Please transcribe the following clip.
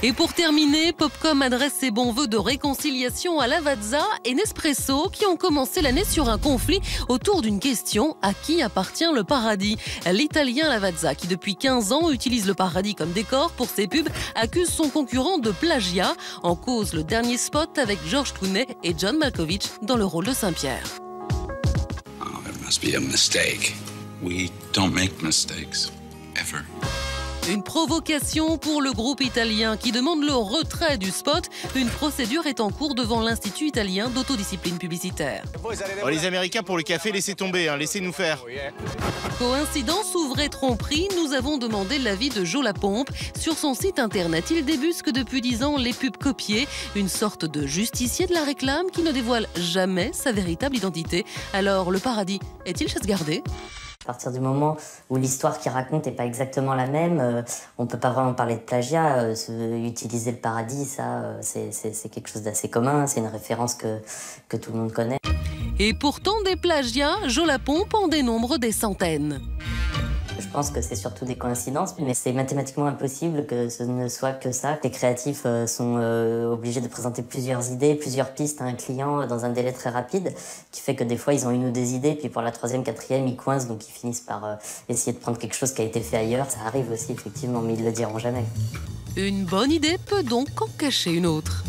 Et pour terminer, Popcom adresse ses bons voeux de réconciliation à Lavazza et Nespresso qui ont commencé l'année sur un conflit autour d'une question: à qui appartient le paradis? L'Italien Lavazza, qui depuis 15 ans utilise le paradis comme décor pour ses pubs, accuse son concurrent de plagiat. En cause le dernier spot avec George Clooney et John Malkovich dans le rôle de Saint-Pierre. Oh, there must be a mistake. We don't make mistakes, ever. Une provocation pour le groupe italien qui demande le retrait du spot. Une procédure est en cours devant l'Institut italien d'autodiscipline publicitaire. Oh, les Américains, pour le café, laissez tomber, hein, laissez-nous faire. Coïncidence ou vraie tromperie, nous avons demandé l'avis de Jo Lapompe. Sur son site internet, il débusque depuis 10 ans les pubs copiées, une sorte de justicier de la réclame qui ne dévoile jamais sa véritable identité. Alors, le paradis est-il chasse gardée ? À partir du moment où l'histoire qu'il raconte n'est pas exactement la même, on ne peut pas vraiment parler de plagiat. Utiliser le paradis, ça, c'est quelque chose d'assez commun, c'est une référence que tout le monde connaît. Et pourtant, des plagiats, Jo Lapompe en dénombre des centaines. Je pense que c'est surtout des coïncidences, mais c'est mathématiquement impossible que ce ne soit que ça. Les créatifs sont obligés de présenter plusieurs idées, plusieurs pistes à un client dans un délai très rapide, qui fait que des fois ils ont une ou deux idées, puis pour la troisième, quatrième, ils coincent, donc ils finissent par essayer de prendre quelque chose qui a été fait ailleurs. Ça arrive aussi effectivement, mais ils ne le diront jamais. Une bonne idée peut donc en cacher une autre.